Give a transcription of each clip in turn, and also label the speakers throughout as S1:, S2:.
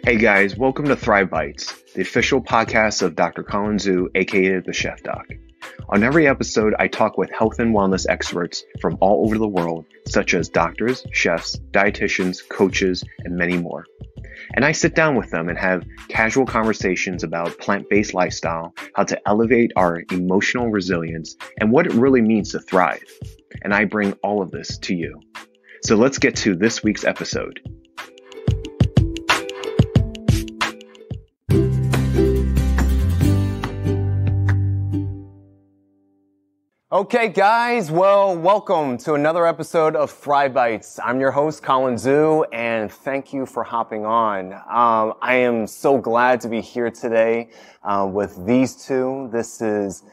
S1: Hey guys, welcome to Thrive Bites, the official podcast of Dr. TaeKwonDo, aka the Chef Doc. On every episode, I talk with health and wellness experts from all over the world, such as doctors, chefs, dietitians, coaches, and many more. And I sit down with them and have casual conversations about plant-based lifestyle, how to elevate our emotional resilience, and what it really means to thrive. And I bring all of this to you. So let's get to this week's episode. Okay, guys, well, welcome to another episode of Thrive Bites. I'm your host, TaeKwonDo, and thank you for hopping on. I am so glad to be here today with these two. This is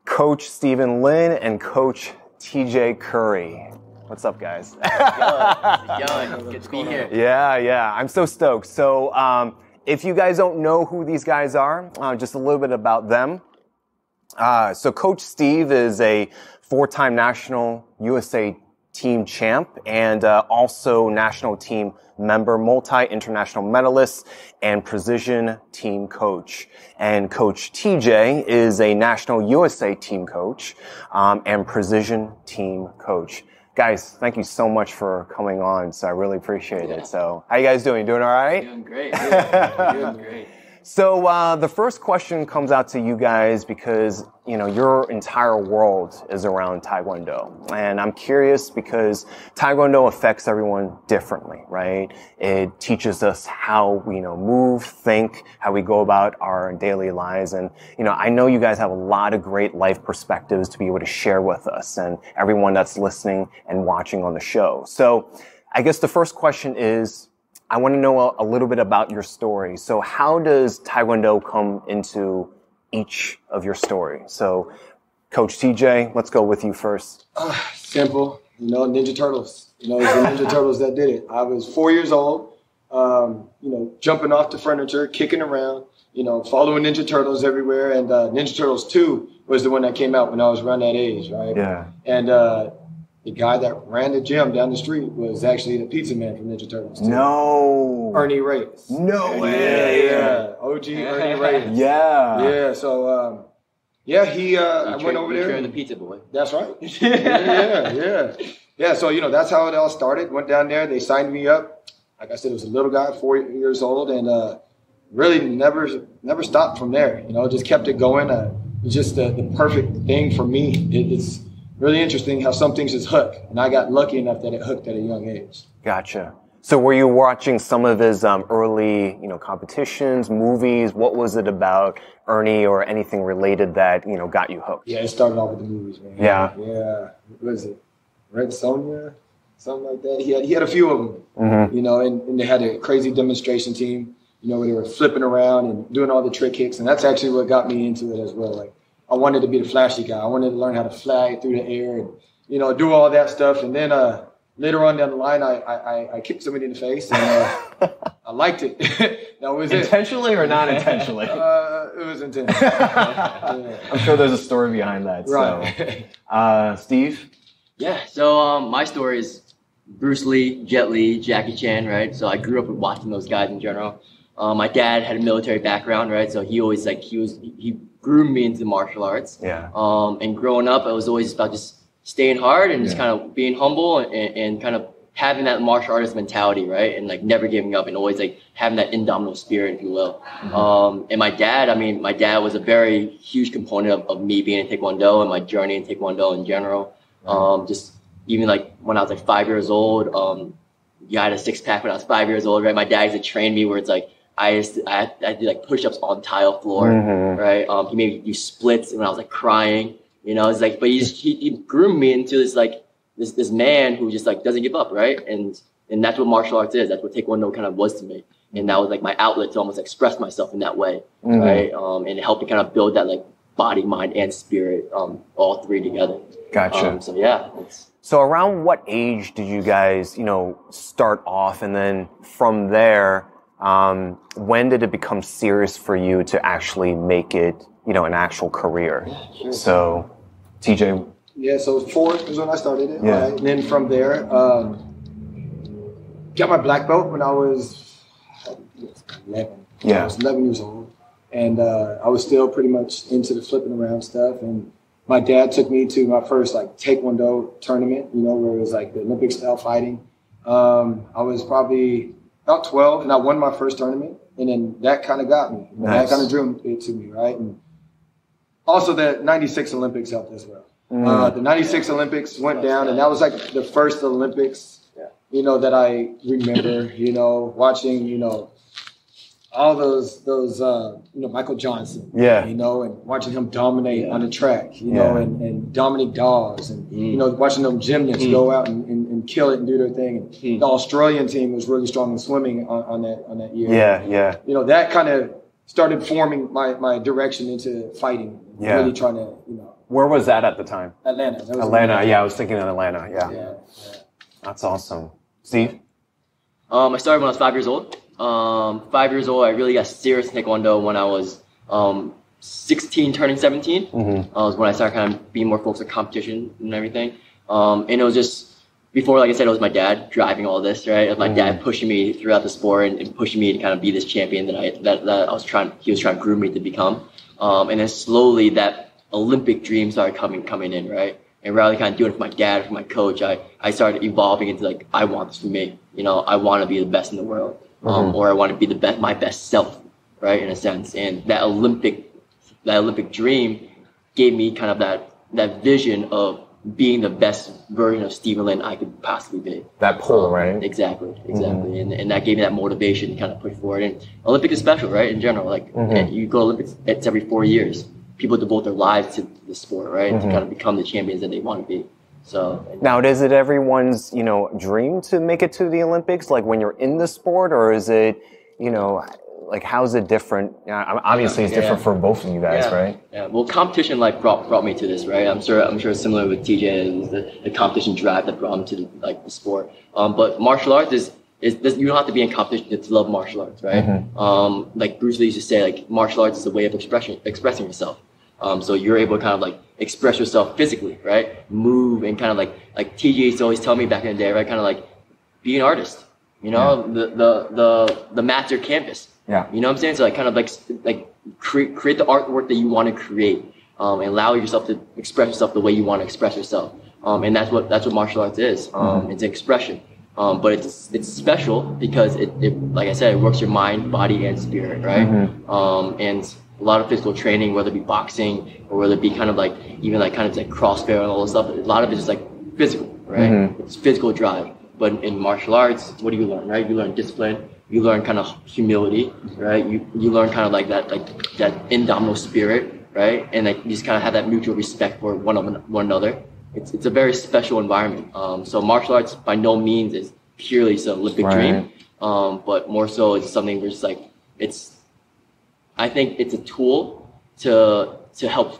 S1: Coach Stephen Lin and Coach TJ Curry. What's up, guys?
S2: Good to be here.
S1: Yeah, I'm so stoked. So if you guys don't know who these guys are, just a little bit about them. So Coach Steve is a four-time national USA team champ and also national team member, multi-international medalist, and precision team coach. And Coach TJ is a national USA team coach and precision team coach. Guys, thank you so much for coming on. So I really appreciate it. So how you guys doing? Doing all right?
S2: Doing great. Doing great.
S1: So the first question comes out to you guys because, you know, your entire world is around TaeKwonDo. And I'm curious because TaeKwonDo affects everyone differently, right? It teaches us how we, move, think, how we go about our daily lives. And, I know you guys have a lot of great life perspectives to be able to share with us and everyone that's listening and watching on the show. So I guess the first question is, I want to know a little bit about your story. So how does TaeKwonDo come into each of your stories? So Coach TJ, let's go with you first.
S3: Simple, Ninja Turtles. It was the Ninja Turtles that did it. I was 4 years old, jumping off the furniture, kicking around, following Ninja Turtles everywhere. And Ninja Turtles 2 was the one that came out when I was around that age, right?
S1: Yeah.
S3: And the guy that ran the gym down the street was actually the pizza man from Ninja Turtles too.
S1: No.
S3: Ernie Reyes.
S1: No way.
S3: Yeah. OG Ernie Reyes.
S1: Yeah.
S3: Yeah. So, I went over there.
S2: The pizza boy.
S3: That's right. Yeah. So, that's how it all started. Went down there. They signed me up. Like I said, it was a little guy, 4 years old, and really never stopped from there. Just kept it going. It was just the perfect thing for me. It's really interesting how some things just hook, and I got lucky enough that it hooked at a young age.
S1: Gotcha. So were you watching some of his early, competitions, movies? What was it about Ernie or anything related that, got you hooked?
S3: Yeah, it started off with the movies, man.
S1: Yeah.
S3: Yeah. What was it? Red Sonja? Something like that. He had a few of them,
S1: Mm-hmm.
S3: And they had a crazy demonstration team, where they were flipping around and doing all the trick kicks, and that's actually what got me into it as well. Like, I wanted to be the flashy guy. I wanted to learn how to fly through the air and, do all that stuff. And then later on down the line, I kicked somebody in the face, and I liked it. That was
S1: Intentionally or not intentionally?
S3: It was intentional. Yeah.
S1: I'm sure there's a story behind that.
S3: Right.
S1: So, Steve?
S2: Yeah. So my story is Bruce Lee, Jet Li, Jackie Chan, right? So I grew up watching those guys in general. My dad had a military background, right? So he always he groomed me into martial arts.
S1: Yeah.
S2: And growing up, I was always about just staying hard and just kind of being humble and kind of having that martial artist mentality, right? And never giving up and always having that indomitable spirit, if you will. Mm-hmm. And my dad was a very huge component of me being in Taekwondo and my journey in Taekwondo in general. Mm-hmm. Just even when I was 5 years old, I had a six-pack when I was 5 years old, right? My dad used to train me where it's I had to do push-ups on tile floor,
S1: mm-hmm.
S2: right? He made me do splits when I was crying, it's but he groomed me into this man who just doesn't give up, right? And that's what martial arts is. That's what Taekwondo kind of was to me. And that was my outlet to almost express myself in that way, mm-hmm. right? And it helped me kind of build that body, mind, and spirit, all three together.
S1: Gotcha. So around what age did you guys, start off? And then from there, when did it become serious for you to actually make it, an actual career?
S3: Yeah, sure.
S1: So, TJ.
S3: Yeah, so 4 is when I started it.
S1: Yeah.
S3: Right? And then from there, got my black belt when I was was 11.
S1: Yeah.
S3: I was 11 years old. And I was still pretty much into the flipping around stuff. And my dad took me to my first like TaeKwonDo tournament, where it was like the Olympic style fighting. I was probably about 12 and I won my first tournament. And then that kind of got me.
S1: Nice.
S3: That kind of drew it to me, right? And also the 96 Olympics helped as well. The 96 Olympics went down, and that was like the first Olympics, that I remember, watching, all those Michael Johnson, and watching him dominate on the track, and Dominic Dawes, and, watching them gymnasts go out and kill it and do their thing. And the Australian team was really strong in swimming on that year. That kind of started forming my direction into fighting, really trying to,
S1: Where was that at the time?
S3: Atlanta.
S1: Atlanta. I was thinking of Atlanta. Yeah. That's awesome. Steve?
S2: I started when I was 5 years old. 5 years old, I really got serious in Taekwondo when I was 16, turning 17. Was when I started kind of being more focused on competition and everything. And it was just, before, like I said, it was my dad driving all this, right? It was my dad pushing me throughout the sport and pushing me to kind of be this champion that he was trying to groom me to become. And then slowly that Olympic dream started coming in, right? And rather than kind of doing it for my dad, for my coach, I started evolving into like, I want this for me. I want to be the best in the world. Or I want to be my best self, right? In a sense. And that Olympic dream gave me kind of that vision of being the best version of Stephen Lin I could possibly be.
S1: That pull, right?
S2: Exactly. And that gave me that motivation to kind of push forward. And Olympic is special, right? In general, like you go to Olympics, it's every 4 years. People devote their lives to the sport, right? To kind of become the champions that they want to be. So
S1: now, is it everyone's, dream to make it to the Olympics? Like when you're in the sport, or is it, like how's it different? Obviously, it's different for both of you guys, right?
S2: Yeah. Well, competition like brought me to this, right? I'm sure it's similar with TJ. It was the competition drive that brought him to the sport. But martial arts is you don't have to be in competition to love martial arts, right? Like Bruce Lee used to say, like martial arts is a way of expressing yourself. So you're able to kind of like express yourself physically, right? Move and kind of like TJ used to always tell me back in the day, right? Kind of like be an artist, the mat's your canvas.
S1: Yeah.
S2: You know what I'm saying? So like kind of like create the artwork that you want to create, and allow yourself to express yourself the way you want to express yourself. And that's what martial arts is. It's an expression. But it's special because it like I said, it works your mind, body, and spirit, right? And a lot of physical training, whether it be boxing or whether it be kind of like even like kind of like CrossFit and all this stuff, a lot of it is like physical, right? It's physical drive. But in martial arts, what do you learn, right? You learn discipline, you learn kind of humility, right? You learn kind of like that indomitable spirit, right? And like you just kind of have that mutual respect for one another. It's a very special environment. So martial arts by no means is purely an Olympic dream, but more so it's something where it's like I think it's a tool to help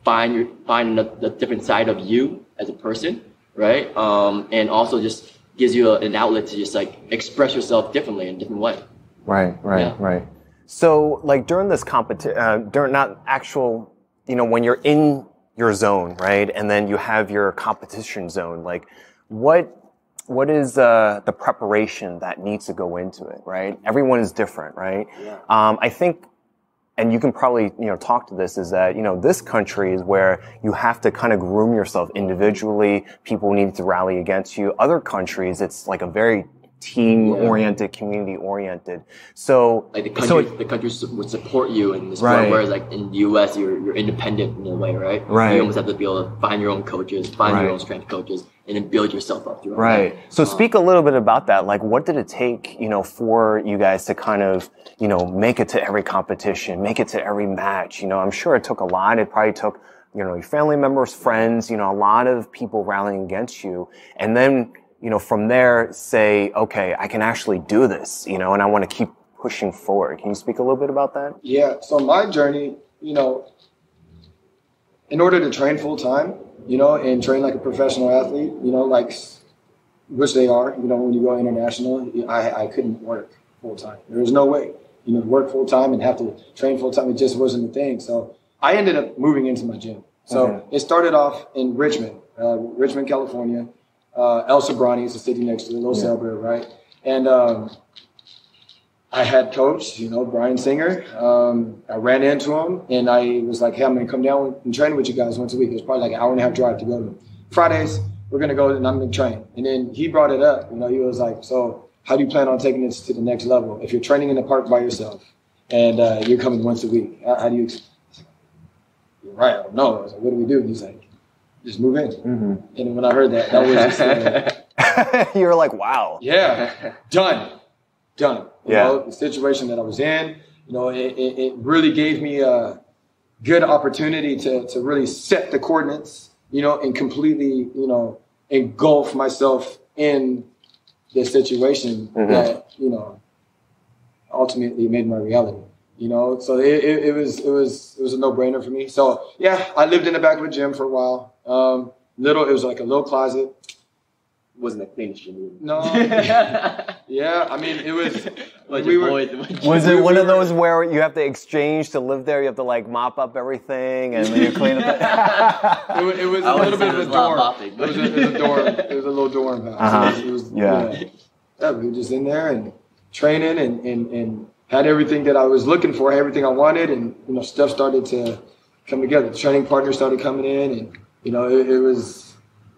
S2: find the different side of you as a person, right? And also just gives you an outlet to just like express yourself differently in a different way.
S1: Right. So like during this competition, during not actual, when you're in your zone, right? And then you have your competition zone, like what is the preparation that needs to go into it, right? Everyone is different, right? I think, and you can probably, talk to this, is that, this country is where you have to kind of groom yourself individually. People need to rally against you. Other countries, it's like a very team-oriented, community-oriented. So,
S2: like the countries would support you in this sport, whereas like in the U.S., you're independent in a way, right? You almost have to be able to find your own coaches, find your own strength coaches, and then build yourself up throughout.
S1: Right. So speak a little bit about that. Like, what did it take, for you guys to kind of, make it to every competition, make it to every match? I'm sure it took a lot. It probably took, your family members, friends, a lot of people rallying against you. And then, from there say, okay, I can actually do this, and I want to keep pushing forward. Can you speak a little bit about that? Yeah.
S3: So my journey, in order to train full time, and train like a professional athlete, like, which they are, when you go international, I couldn't work full time. There was no way, work full time and have to train full time. It just wasn't a thing. So I ended up moving into my gym. So it started off in Richmond, California. El Sobrani is the city next to the little suburb, right? And I had coach, Brian Singer. I ran into him and I was like, hey, I'm going to come down and train with you guys once a week. It was probably like an hour and a half drive to go to Fridays. We're going to go and I'm going to train. And then he brought it up. He was like, so how do you plan on taking this to the next level? If you're training in the park by yourself and you're coming once a week, how do you? You're right. I don't know. I was like, what do we do? And he's like, just move in. Mm-hmm. And when I heard that was just
S1: you're like, wow.
S3: Yeah, done. The situation that I was in, it really gave me a good opportunity to really set the coordinates, and completely, engulf myself in this situation that, ultimately made my reality. So it was a no-brainer for me. So yeah, I lived in the back of a gym for a while. It was like a little closet.
S2: Wasn't the cleanest gym.
S3: No. Yeah, I mean, it was.
S1: Was it one of those where you have to exchange to live there? You have to like mop up everything and then you clean up.
S3: It was a little bit of a dorm. It was a dorm. It was a little dorm house. It was, yeah, we were just in there and training and had everything that I was looking for, everything I wanted, and stuff started to come together. The training partners started coming in, and it was.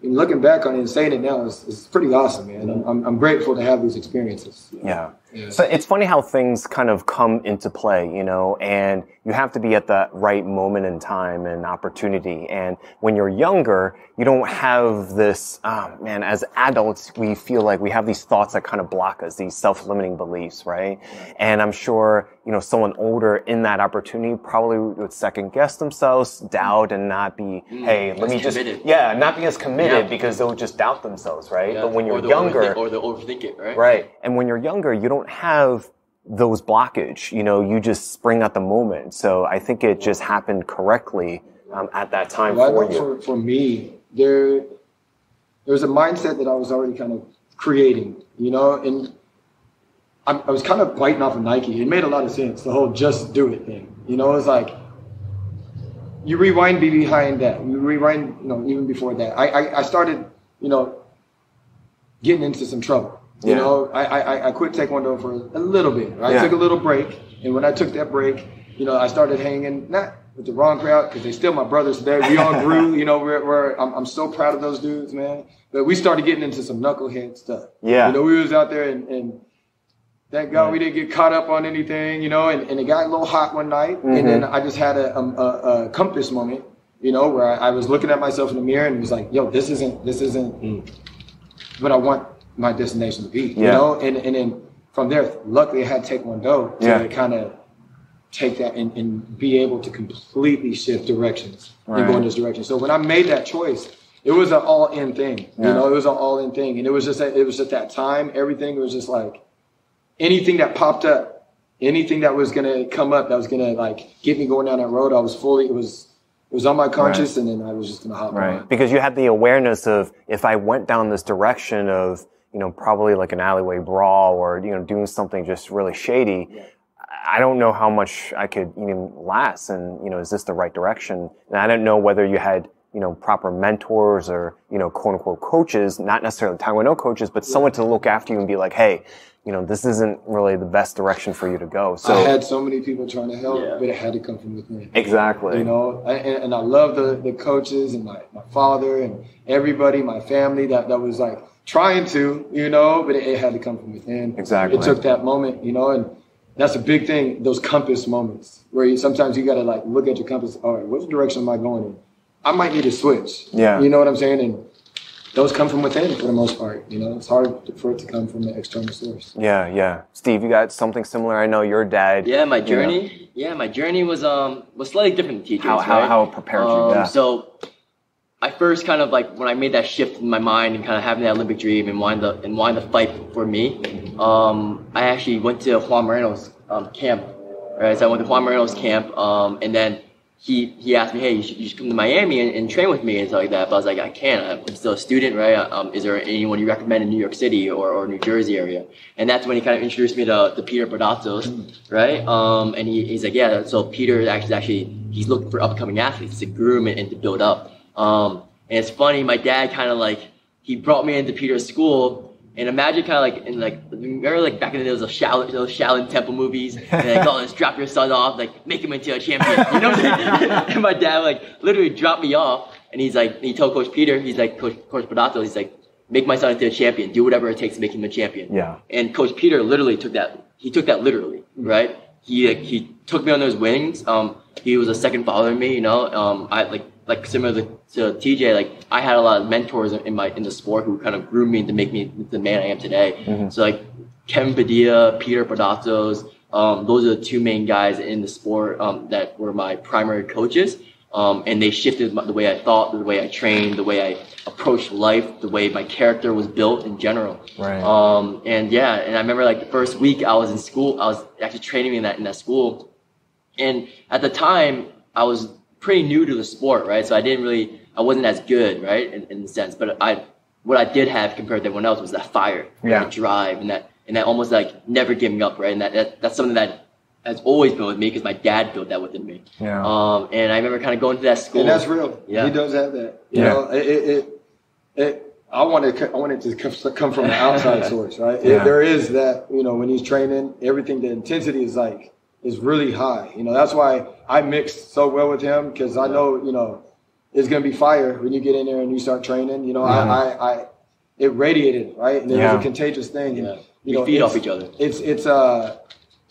S3: And looking back on it and saying it now, it's pretty awesome, man. I'm grateful to have these experiences.
S1: Yeah. So it's funny how things kind of come into play, and you have to be at the right moment in time and opportunity. And when you're younger, you don't have this, as adults, we feel like we have these thoughts that kind of block us, these self-limiting beliefs, right? And I'm sure, someone older in that opportunity probably would second guess themselves, doubt, and not be, not be as committed because they'll just doubt themselves, right? Yeah. But when you're younger,
S2: or they'll overthink it, right?
S1: Right. And when you're younger, you don't have those blockage, you just spring at the moment. So I think it just happened correctly at that time for you.
S3: For me, there was a mindset that I was already kind of creating, and I was kind of biting off of Nike. It made a lot of sense, the whole just do it thing. It's like you rewind behind that. You rewind, even before that. I started, getting into some trouble. I quit TaeKwonDo for a little bit. Right? I took a little break, and when I took that break, I started hanging not with the wrong crowd because they still my brothers today. We all grew. I'm so proud of those dudes, man. But we started getting into some knucklehead stuff. Yeah, we was out there, and thank God we didn't get caught up on anything. And it got a little hot one night, and then I just had a compass moment. Where I was looking at myself in the mirror and was like, yo, this isn't what I want my destination to be, and then from there, luckily I had TaeKwonDo to kind of take that and be able to completely shift directions and go in this direction. So when I made that choice, it was an all-in thing, it was an all-in thing. And it was just at that time, everything was just like anything that popped up, anything that was going to come up, that was going to like get me going down that road. I was fully, it was on my conscience, and then I was just going to hop on.
S1: Because you had the awareness of, if I went down this direction of, probably like an alleyway brawl or, doing something just really shady, I don't know how much I could even last. And, is this the right direction? And I didn't know whether you had, proper mentors or, quote unquote coaches, not necessarily TaeKwonDo coaches, but someone to look after you and be like, hey, this isn't really the best direction for you to go. So
S3: I had so many people trying to help, but it had to come from within.
S1: Exactly.
S3: And I love the coaches and my father and everybody, my family that was like trying to, but it had to come from within.
S1: Exactly.
S3: It took that moment, and that's a big thing, those compass moments where sometimes you got to like look at your compass. All right, what direction am I going in? I might need to switch. Yeah. You know what I'm saying? And those come from within for the most part. It's hard for it to come from the external source.
S1: Yeah. Steve, you got something similar? I know your dad.
S2: Yeah, my journey. Yeah, my journey was slightly different than teachers.
S1: How it prepared you? Yeah.
S2: So I first kind of like when I made that shift in my mind and kind of having that Olympic dream and wanting to fight for me, I actually went to Juan Moreno's camp. Right, so I went to Juan Moreno's camp, and then he asked me, hey, you should come to Miami and train with me and stuff like that. But I was like, I can't. I'm still a student, right? Is there anyone you recommend in New York City or New Jersey area? And that's when he kind of introduced me to Peter Bardazos, right? And he's like, yeah. So Peter actually he's looking for upcoming athletes to groom and to build up. And it's funny, my dad kind of like he brought me into Peter's school, And imagine kind of like in like, remember like back in the day, those Shaolin Temple movies, and like, oh, let's drop your son off, like make him into a champion. You know what I'm saying? And my dad like literally dropped me off, and he's like, he told Coach Peter, he's like, Coach Podato, he's like, make my son into a champion, do whatever it takes to make him a champion.
S1: Yeah.
S2: And Coach Peter literally took that literally, right? He took me under his wings. He was a second father to me, you know. I like similar to TJ, like I had a lot of mentors in the sport who kind of grew me to make me the man I am today. So like Kevin Padilla, Peter Podatos, those are the two main guys in the sport that were my primary coaches. And they shifted the way I thought, the way I trained, the way I approached life, the way my character was built in general.
S1: Right.
S2: And I remember like the first week I was in school, I was actually training in that school. And at the time I was pretty new to the sport, right? So I wasn't as good, right? In the sense, but what I did have compared to everyone else was that fire, that drive, and that almost like never giving up, right? And that's something that has always been with me because my dad built that within me.
S1: Yeah.
S2: And I remember kind of going to that school.
S3: And that's real.
S2: Yeah.
S3: He does have that. You know, I want it to come from the outside source, right?
S1: Yeah.
S3: There is that, you know, when he's training, everything, the intensity is really high. You know, that's why I mixed so well with him, because I know, you know, it's going to be fire when you get in there and you start training. You know, it radiated, right? And it was a contagious thing. And, you know,
S2: feed off each other.
S3: It's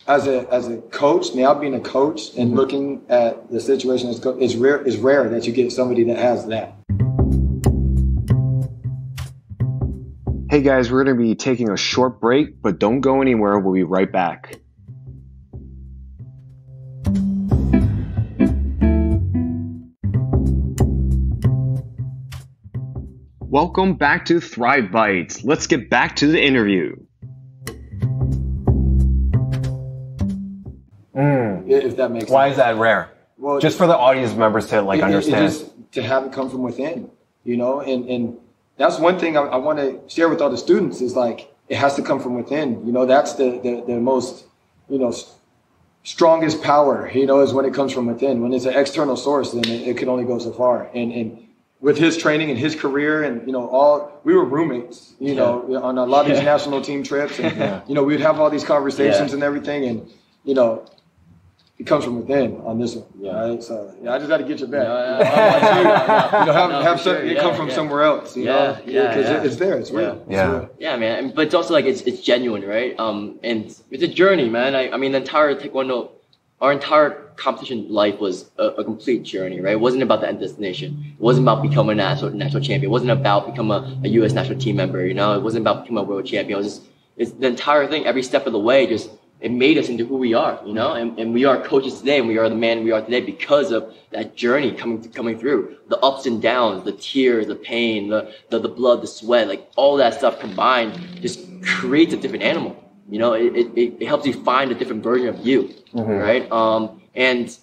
S3: as a coach, now being a coach and looking at the situation as coach, it's rare that you get somebody that has that.
S1: Hey guys, we're going to be taking a short break, but don't go anywhere. We'll be right back. Welcome back to Thrive Bites. Let's get back to the interview.
S3: If that makes sense.
S1: Why is that rare?
S3: Well,
S1: just for the audience members to understand.
S3: Just to have it come from within, you know, and that's one thing I want to share with all the students is like, it has to come from within. You know, that's the most, you know, strongest power, you know, is when it comes from within. When it's an external source, then it can only go so far. And with his training and his career, and, you know, we were roommates, you know, on a lot of these national team trips, and you know, we'd have all these conversations and everything, and, you know, it comes from within on this one, right? So I just got to get your back. You know, have something. It come from somewhere else, you know, because it's there, it's real.
S2: Yeah, man. But it's also like it's genuine, right? And it's a journey, man. I mean, the entire TaeKwonDo, our entire competition life was a complete journey, right? It wasn't about the end destination. It wasn't about becoming a national champion. It wasn't about becoming a U.S. national team member. You know, it wasn't about becoming a world champion. It's the entire thing. Every step of the way, it made us into who we are, you know, and we are coaches today, and we are the man we are today because of that journey coming through, the ups and downs, the tears, the pain, the blood, the sweat, like all that stuff combined just creates a different animal. You know, it helps you find a different version of you, right? And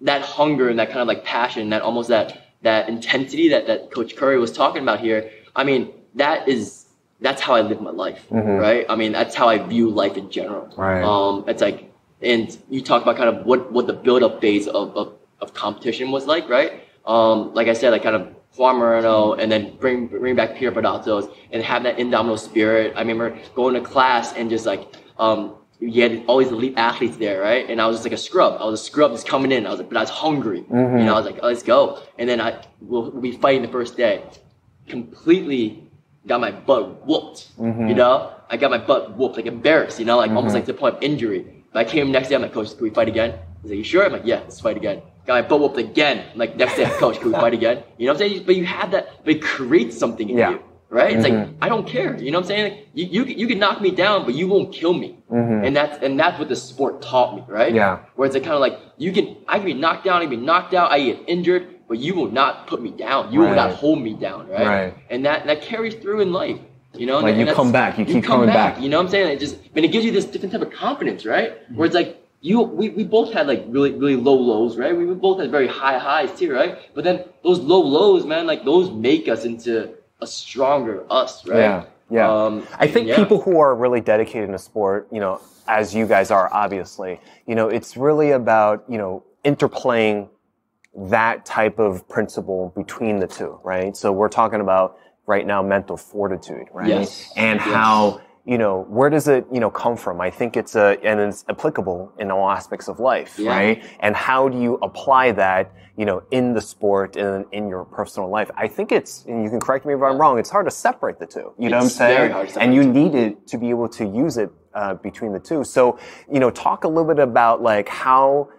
S2: that hunger and that kind of like passion, that almost that intensity that Coach Curry was talking about here. I mean, that's how I live my life, right? I mean, that's how I view life in general.
S1: Right.
S2: It's like, and you talk about kind of what the build-up phase of competition was like, right? Like I said, like kind of Juan Moreno, and then bring back Peter Podatos and have that indomitable spirit. I remember going to class and just like, you had all these elite athletes there, right? And I was just like a scrub. I was a scrub just coming in. But I was hungry. You know, I was like, oh, let's go. And then we'll be fighting the first day. Completely got my butt whooped, you know? I got my butt whooped, like embarrassed, you know, like almost like to the point of injury. But I came next day, I'm like, Coach, can we fight again? He's like, you sure? I'm like, yeah, let's fight again. Got my butt whooped again. I'm like, next day, Coach, can we fight again? You know what I'm saying? But you have that, but it creates something in you, right? It's like, I don't care, you know what I'm saying? Like, you can knock me down, but you won't kill me. And that's what the sport taught me, right?
S1: Yeah.
S2: Where it's like kind of like, I can be knocked down, I can be knocked out, I get injured, but you will not put me down. You will not hold me down, right? And that carries through in life, you know?
S1: Like you come back, you keep coming back.
S2: You know what I'm saying? It gives you this different type of confidence, right? Where it's like, we both had like really, really low lows, right? We both had very high highs too, right? But then those low lows, man, like those make us into a stronger us, right?
S1: Yeah. I think people who are really dedicated in sport, you know, as you guys are, obviously, you know, it's really about, you know, interplaying that type of principle between the two, right? So we're talking about right now mental fortitude, right?
S2: Yes.
S1: And how, where does it, come from? I think and it's applicable in all aspects of life, right? And how do you apply that, in the sport and in your personal life? I think and you can correct me if I'm wrong, it's hard to separate the two. You know what I'm saying?
S2: Very hard to separate
S1: and you need it to be able to use it between the two. So, talk a little bit about like how,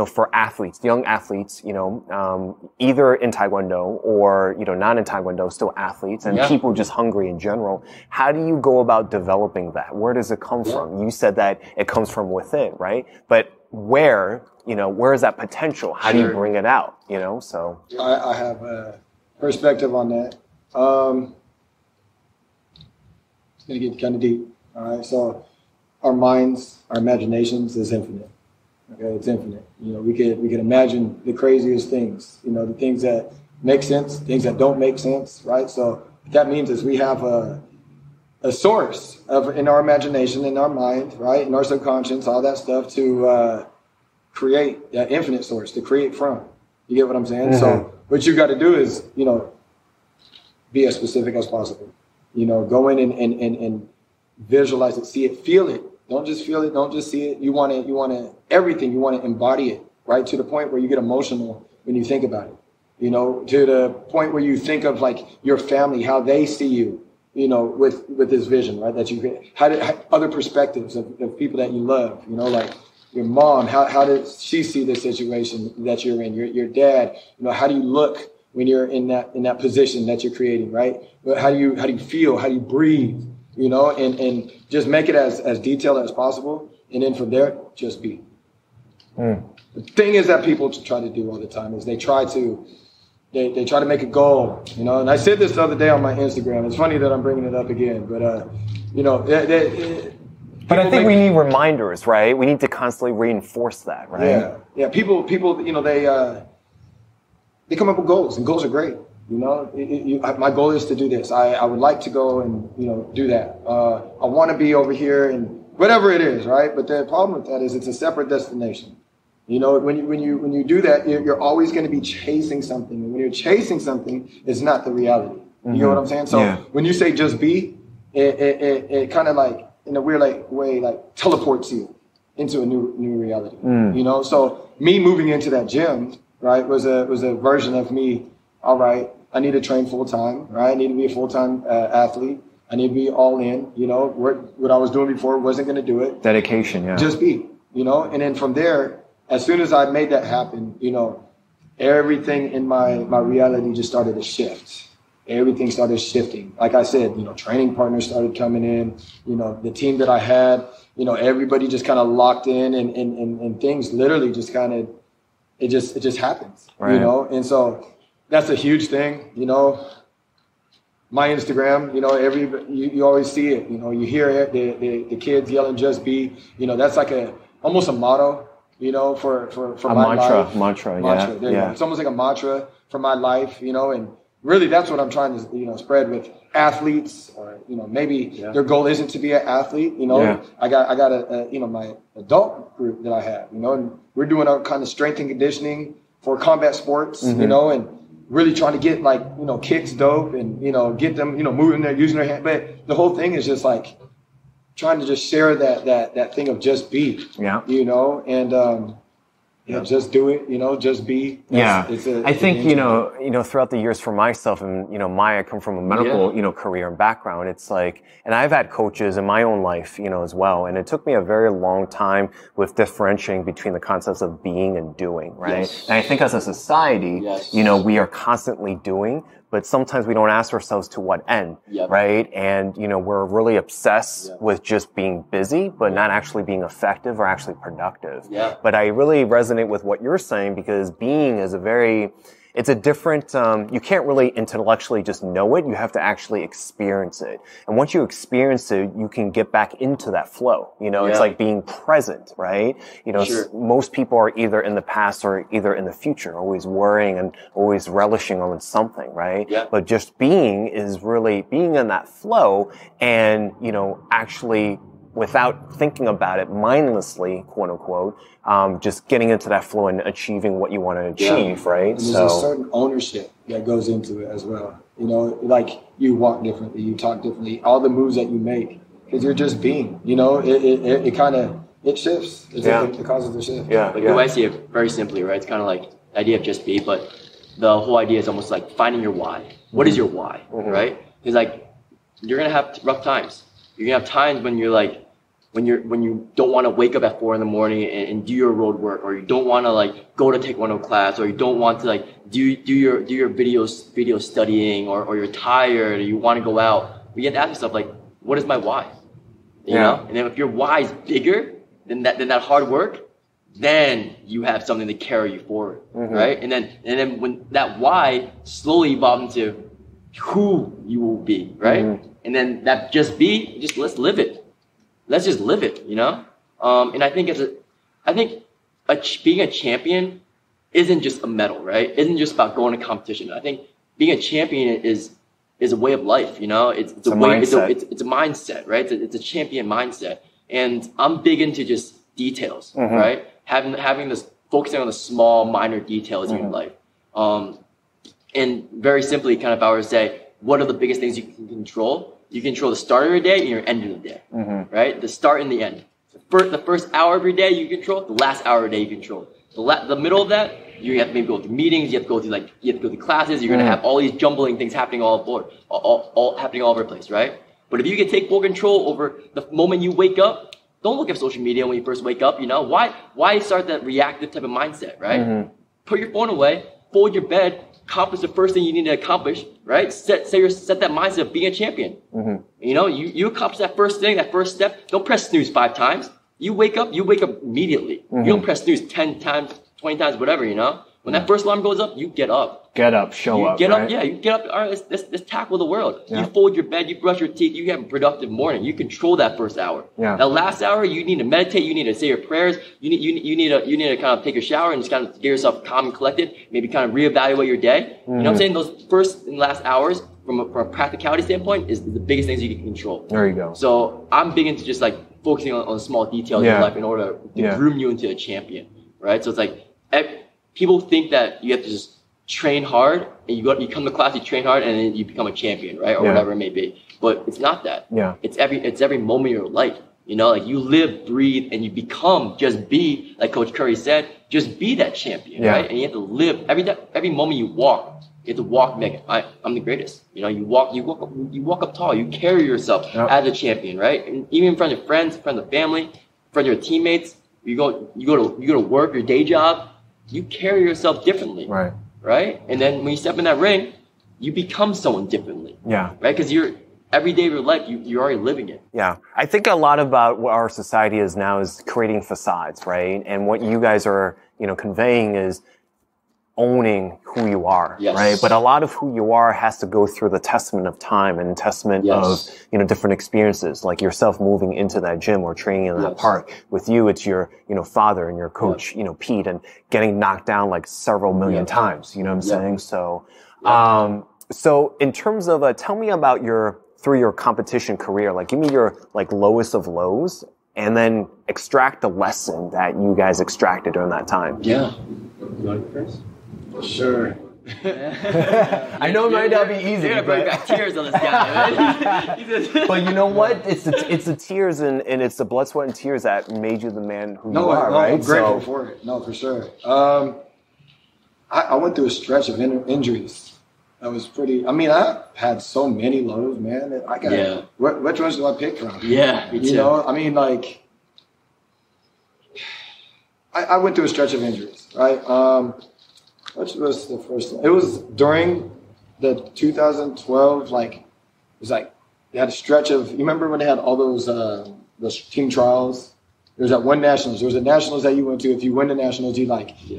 S1: for athletes, young athletes, either in Taekwondo or, not in Taekwondo, still athletes and people just hungry in general. How do you go about developing that? Where does it come from? You said that it comes from within, right? But where is that potential? How do you bring it out? So.
S3: I have a perspective on that. It's going to get kind of deep. All right. So our minds, our imaginations is infinite. Okay, it's infinite. We could imagine the craziest things. The things that make sense, things that don't make sense, right? So what that means is we have a source in our imagination, in our mind, right, in our subconscious, all that stuff to create that infinite source to create from. You get what I'm saying? Mm-hmm. So what you got to do is be as specific as possible. Go in and visualize it, see it, feel it. Don't just feel it. Don't just see it. You want to everything. You want to embody it, right? To the point where you get emotional when you think about it, to the point where you think of like your family, how they see you, with this vision, right? That you get, how other perspectives of people that you love, like your mom, how does she see the situation that you're in? Your dad, how do you look when you're in that position that you're creating, right? How do you feel? How do you breathe? And just make it as detailed as possible. And then from there, just be. The thing is that people try to do all the time is they try to make a goal, and I said this the other day on my Instagram. It's funny that I'm bringing it up again, but,
S1: but I think we need reminders, right? We need to constantly reinforce that, right?
S3: Yeah. People, they come up with goals, and goals are great. My goal is to do this. I would like to go and, do that. I want to be over here and whatever it is, right? But the problem with that is it's a separate destination. When you do that, you're always going to be chasing something. And when you're chasing something, it's not the reality. You know what I'm saying? So when you say just be, it kind of like in a weird way, like teleports you into a new reality. So me moving into that gym, right, was a version of me. All right, I need to train full time, right? I need to be a full-time athlete. I need to be all in, what I was doing before wasn't going to do it.
S1: Dedication, yeah.
S3: Just be, and then from there, as soon as I made that happen, everything in my reality just started to shift. Everything started shifting. Like I said, training partners started coming in, the team that I had, everybody just kind of locked in and things literally just kind of, it just happens,
S1: right.
S3: And so that's a huge thing, my Instagram, you always see it, you hear the kids yelling, just be, that's like almost a motto, for my life.
S1: Mantra. Yeah.
S3: It's almost like a mantra for my life, and really that's what I'm trying to, spread with athletes or, maybe their goal isn't to be an athlete, I got a my adult group that I have, and we're doing a kind of strength and conditioning for combat sports, and really trying to get kicks dope and, get them, moving there, using their hand. But the whole thing is just like trying to just share that thing of just be, and, just do it, just be.
S1: I think, throughout the years for myself and, I come from a medical, career and background. It's like, and I've had coaches in my own life, as well. And it took me a very long time with differentiating between the concepts of being and doing, right?
S2: Yes.
S1: And I think as a society, we are constantly doing, but sometimes we don't ask ourselves to what end, right? And, we're really obsessed with just being busy, but not actually being effective or actually productive. But I really resonate with what you're saying because being is it's a different, you can't really intellectually just know it. You have to actually experience it. And once you experience it, you can get back into that flow. It's like being present, right? Most people are either in the past or either in the future, always worrying and always relishing on something, right? But just being is really being in that flow and, actually without thinking about it mindlessly, quote unquote, just getting into that flow and achieving what you want to achieve, right?
S3: And there's a certain ownership that goes into it as well. You know, like you walk differently, you talk differently, all the moves that you make, because you're just being, you know, it kind of, it shifts. It causes a shift.
S2: Like the way I see it very simply, right? It's kind of like the idea of just be, but the whole idea is almost like finding your why. What is your why, right? Because like you're gonna have rough times. You're gonna have times when you're like, when you don't want to wake up at 4 a.m. and do your road work, or you don't want to like go to TaeKwonDo class, or you don't want to like do your video studying, or you're tired, or you want to go out. You have to ask yourself like, what is my why? You know? And then if your why is bigger than that hard work, then you have something to carry you forward, right? And then when that why slowly evolves into who you will be, right? And then that just let's live it. Let's just live it, you know? And I think being a champion isn't just a medal, right? Isn't just about going to competition. I think being a champion is a way of life, you know? It's a mindset, right? It's a champion mindset. And I'm big into just details, right? Having this, focusing on the small, minor details in your life. And very simply, kind of, if I were to say, what are the biggest things you can control? You control the start of your day and your end of the day, right? The start and the end. The first hour of your day you control. The last hour of your day you control. The middle of that, you have to maybe go through meetings. You have to go through classes. You're gonna have all these jumbling things happening all happening all over the place, right? But if you can take full control over the moment you wake up, don't look at social media when you first wake up. You know why start that reactive type of mindset, right? Put your phone away, fold your bed, accomplish the first thing you need to accomplish, right? Set that mindset of being a champion. You know, you accomplish that first thing, that first step. Don't press snooze 5 times. You wake up immediately. You don't press snooze 10 times, 20 times, whatever, you know? When that first alarm goes up, you get up.
S1: Show up.
S3: Get
S1: right?
S3: up, yeah. You get up. All right, let's tackle the world. You fold your bed, you brush your teeth, you have a productive morning. You control that first hour. That last hour, you need to meditate. You need to say your prayers. You need to kind of take a shower and just kind of get yourself calm and collected. Maybe kind of reevaluate your day. You know what I'm saying? Those first and last hours, from a practicality standpoint, is the biggest things you can control.
S1: There you go.
S2: So I'm big into just like focusing on small details in your life in order to groom you into a champion, right? So it's like people think that you have to just train hard and you come to class, you train hard, and then you become a champion, right? Or whatever it may be. But it's not that. It's every moment of your life. You know, like you live, breathe, and you become, just be, like Coach Curry said, just be that champion, right? And you have to live every moment you walk. You have to walk, I'm the greatest. You know, you walk up tall. You carry yourself as a champion, right? And even in front of friends, in front of family, in front of your teammates, you go to work, your day job. You carry yourself differently, right? And then when you step in that ring, you become someone differently, right? Because every day of your life, you're already living it.
S1: Yeah, I think a lot about what our society is now is creating facades, right? And what you guys are, conveying is owning who you are, right? But a lot of who you are has to go through the testament of time and testament of, different experiences, like yourself moving into that gym or training in that park. With you, it's your, father and your coach, Pete, and getting knocked down like several million times, you know what I'm saying? So, so in terms of, tell me about through your competition career, like give me your like lowest of lows and then extract the lesson that you guys extracted during that time.
S2: Yeah. You want to go first?
S3: Sure.
S1: I know it might not be easy.
S2: You're gonna bring back tears on this guy.
S1: But you know what? It's the tears and it's the blood, sweat, and tears that made you the man who you are, right?
S3: I'm grateful for it. No, for sure. I went through a stretch of injuries. That was pretty. I mean, I had so many lows, man. That I got. Which ones do I pick from?
S2: Yeah, me too.
S3: You know, I mean, like, I went through a stretch of injuries, right? Which was the first one? It was during the 2012, it was like they had a stretch of. You remember when they had all those team trials? There was that one nationals. There was a nationals that you went to. If you win the nationals, you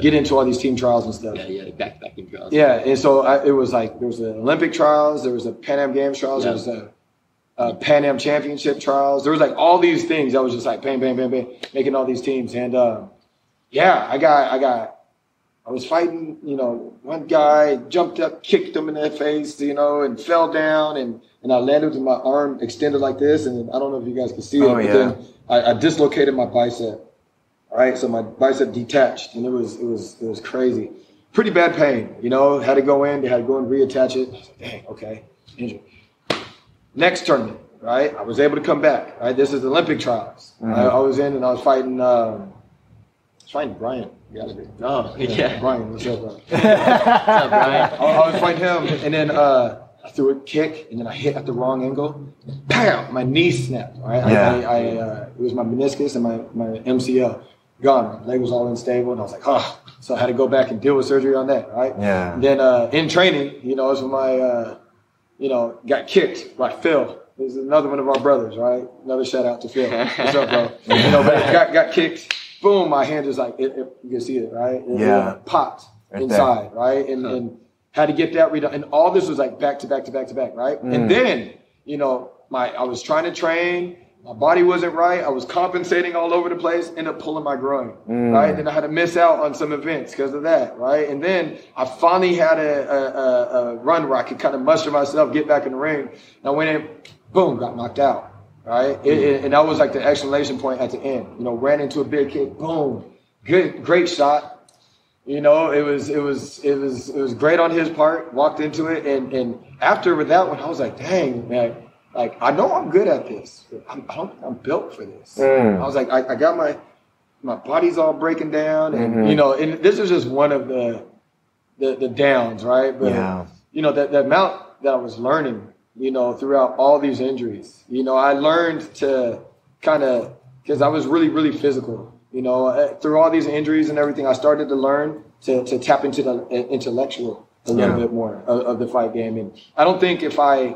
S3: get into all these team trials and stuff.
S2: Yeah, back-to-back team trials.
S3: Yeah, and so it was like there was the Olympic trials, there was the Pan Am Games trials, there was the Pan Am Championship trials. There was like all these things that was just like bang, bang, bang, bang, making all these teams. And I was fighting, one guy jumped up, kicked him in the face, and fell down, and I landed with my arm extended like this, and I don't know if you guys can see it, but then I dislocated my bicep. All right, so my bicep detached, and it was crazy. pretty bad pain. You know, had to go in. They had to go and reattach it. I was like, dang, okay, injured. Next tournament, right? I was able to come back. Right, this is Olympic trials. I was in and I was fighting. Brian.
S2: Oh, yeah.
S3: Brian, what's up, bro?
S2: What's up, Brian?
S3: I was fighting him, and then I threw a kick, and then I hit at the wrong angle. Bam! My knee snapped. Right?
S1: Yeah.
S3: It was my meniscus and my MCL gone. My leg was all unstable, and I was like, oh. So I had to go back and deal with surgery on that. Right?
S1: Yeah.
S3: And then in training, you know, it was when my got kicked by Phil. This is another one of our brothers, right? Another shout out to Phil. What's up, bro? You know, but got kicked. Boom! My hand just like you can see it, right? It popped right inside, there. Right? And had to get that redone. And all this was like back to back, right? And then, you know, I was trying to train. My body wasn't right. I was compensating all over the place. Ended up pulling my groin, right? Then I had to miss out on some events because of that, right? And then I finally had a run where I could kind of muster myself, get back in the ring. And I went in, boom, got knocked out. Right, and that was like the exclamation point at the end. You know, ran into a big kick, boom, great shot. You know, it was great on his part. Walked into it, and after that one, I was like, dang, man, like I know I'm good at this. I'm built for this. I was like, I got my body's all breaking down, and you know, and this is just one of the downs, right? But you know, the amount that I was learning. You know, throughout all these injuries, you know, I learned to kind of, because I was really, really physical, you know, through all these injuries and everything, I started to learn to tap into the intellectual a little bit more of the fight game. And I don't think if I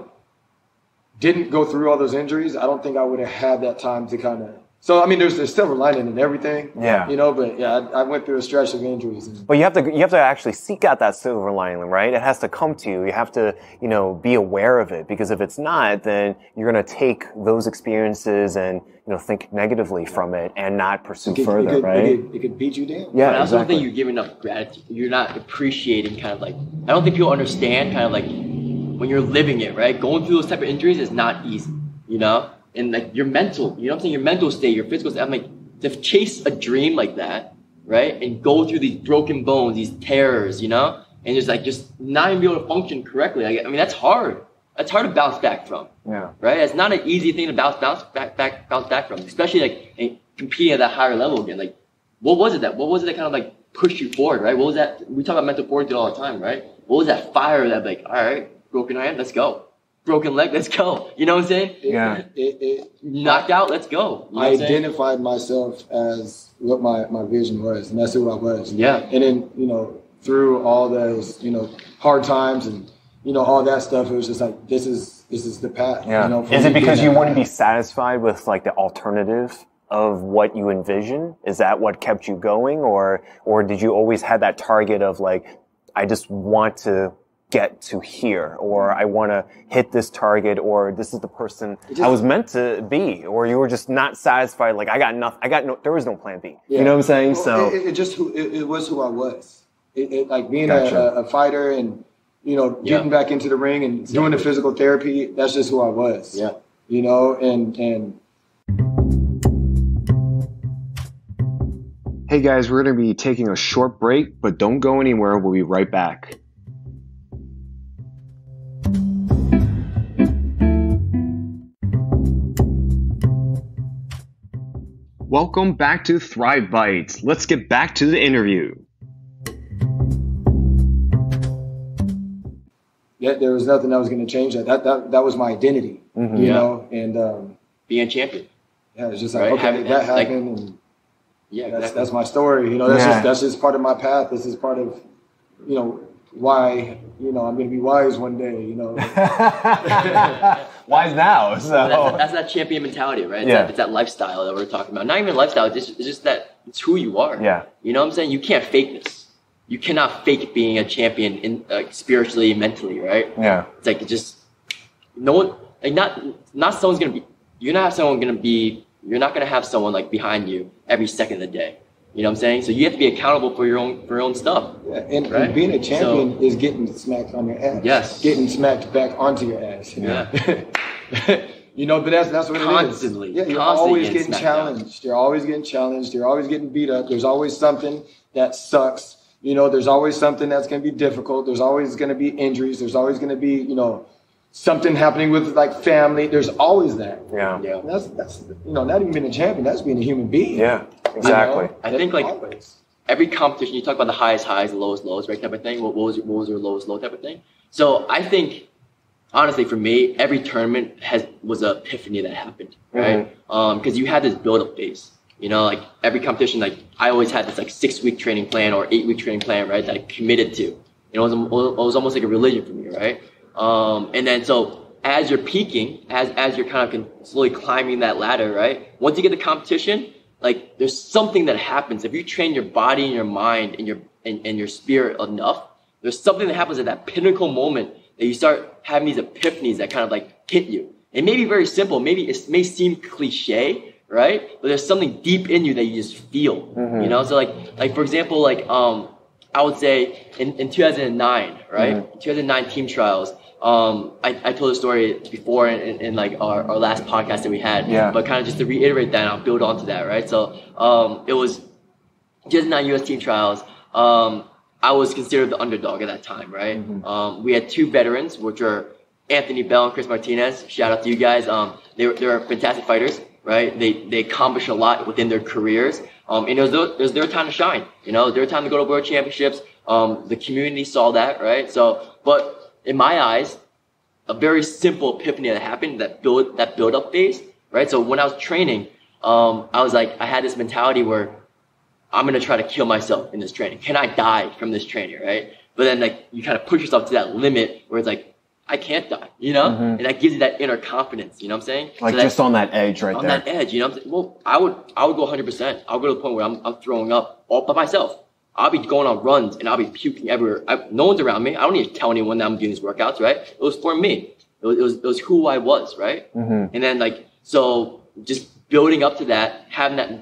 S3: didn't go through all those injuries, I don't think I would have had that time to kind of. So I mean, there's silver lining in everything. Yeah. You know, but I went through a stretch of injuries.
S1: But you have to actually seek out that silver lining, right? It has to come to you. You have to, you know, be aware of it, because if it's not, then you're going to take those experiences and, you know, think negatively from it and not pursue further, right?
S3: It could beat you down.
S2: Yeah, but I also think you're giving enough gratitude. You're not appreciating kind of like. I don't think people understand kind of like when you're living it, right? Going through those type of injuries is not easy, you know. And like your mental, you know what I'm saying? Your mental state, your physical state. I'm like, to chase a dream like that, right? And go through these broken bones, these tears, you know? And just not even be able to function correctly. I mean, that's hard. That's hard to bounce back from. Yeah. Right? It's not an easy thing to bounce back from, especially like competing at that higher level again. Like, what was it that kind of like pushed you forward, right? What was that? We talk about mental fortitude all the time, right? What was that fire that like, all right, broken hand, let's go. Broken leg, let's go. You know what I'm saying?
S1: Yeah.
S2: Knocked out, let's go. You know
S3: I identified myself as what my vision was, and that's who I was.
S2: Yeah.
S3: And then, you know, through all those, you know, hard times and, you know, all that stuff, it was just like, this is the path.
S1: Yeah.
S3: You know,
S1: is it because you wouldn't be satisfied with like the alternative of what you envision? Is that what kept you going, or did you always have that target of like, I just want to get to here, or I want to hit this target, or this is the person I was meant to be, or you were just not satisfied, like there was no plan B. Yeah. You know what I'm saying?
S3: Well, so it was who I was. Like being a fighter and, you know, getting back into the ring and doing the physical therapy, that's just who I was. Yeah. You know, and
S1: hey guys, we're going to be taking a short break, but don't go anywhere. We'll be right back. Welcome back to Thrive Bites. Let's get back to the interview.
S3: Yeah, there was nothing that was going to change that. That was my identity, you know, and
S2: being a champion.
S3: Yeah, it's just like, okay, that happened, and that's my story. You know, that's just part of my path. This is part of, you know, why, you know, I'm going to be wise one day, you know.
S1: Wise now. So
S2: that's that champion mentality, right? It's that lifestyle that we're talking about. Not even lifestyle, it's just that it's who you are. Yeah. You know what I'm saying? You can't fake this. You cannot fake being a champion in spiritually, mentally, right? Yeah. It's like no one, like not someone's going to be, you're not going to have someone like behind you every second of the day. You know what I'm saying? So you have to be accountable for your own stuff.
S3: Yeah, and being a champion is getting smacked on your ass. Yes. Getting smacked back onto your ass. You know? Yeah. You know, but that's what
S2: constantly,
S3: it is. Yeah, you're always getting challenged. You're always getting challenged. You're always getting beat up. There's always something that sucks You know, there's always something that's going to be difficult. There's always going to be injuries. There's always going to be, you know, something happening with like family. There's always that.
S1: Yeah.
S2: Yeah.
S3: That's you know, not even being a champion. That's being a human being.
S1: Yeah, exactly.
S3: You know?
S2: I think like
S3: always.
S2: every competition, you talk about the highest highs, the lowest lows, right? Type of thing. What was your lowest low type of thing? So I think, honestly, for me, every tournament was an epiphany that happened, right? Because you had this build-up phase. You know, like every competition, like I always had this like 6-week training plan or 8-week training plan, right? That I committed to. You know, it was almost like a religion for me, right? And then so as you're peaking, as you're kind of slowly climbing that ladder, right? Once you get the competition, like there's something that happens. If you train your body and your mind and your spirit enough, there's something that happens at that pinnacle moment that you start having these epiphanies that kind of like hit you. It may be very simple. Maybe it may seem cliche, right? But there's something deep in you that you just feel, you know? So like for example, like, I would say in 2009, right? 2009 team trials. I told a story before in like our last podcast that we had, but kind of just to reiterate that, and I'll build onto that, right? So, it was 2009 US team trials. I was considered the underdog at that time, right? We had 2 veterans, which are Anthony Bell and Chris Martinez. Shout out to you guys. They're fantastic fighters, right? They accomplished a lot within their careers. And it was their time to shine, you know, their time to go to world championships. The community saw that, right? So, but in my eyes, a very simple epiphany that happened, that build up phase, right? So when I was training, I was like, I had this mentality where I'm going to try to kill myself in this training. Can I die from this training, right? But then like you kind of push yourself to that limit where it's like, I can't die, you know? And that gives you that inner confidence, you know what I'm saying?
S1: Like so just on that edge right there.
S2: On that edge, you know what I'm saying? Well, I would go 100%. I'll go to the point where I'm throwing up all by myself. I'll be going on runs and I'll be puking everywhere. No one's around me. I don't need to tell anyone that I'm doing these workouts, right? It was for me. It was who I was, right? And then like, so just building up to that,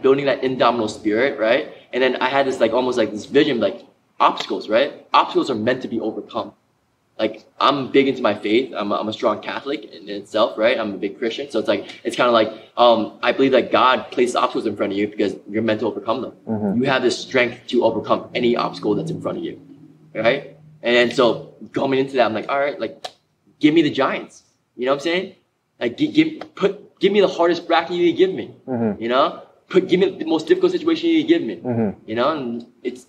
S2: building that indomitable spirit, right? And then I had this like, almost like this vision, like obstacles, right? Obstacles are meant to be overcome. Like I'm big into my faith. I'm a strong Catholic in itself, right? I'm a big Christian. So it's like, it's kind of like, I believe that God placed obstacles in front of you because you're meant to overcome them. You have the strength to overcome any obstacle that's in front of you, right? And then so coming into that, I'm like, all right, like give me the giants. You know what I'm saying? Like give me the hardest bracket you can give me, you know? Give me the most difficult situation you can give me, you know? And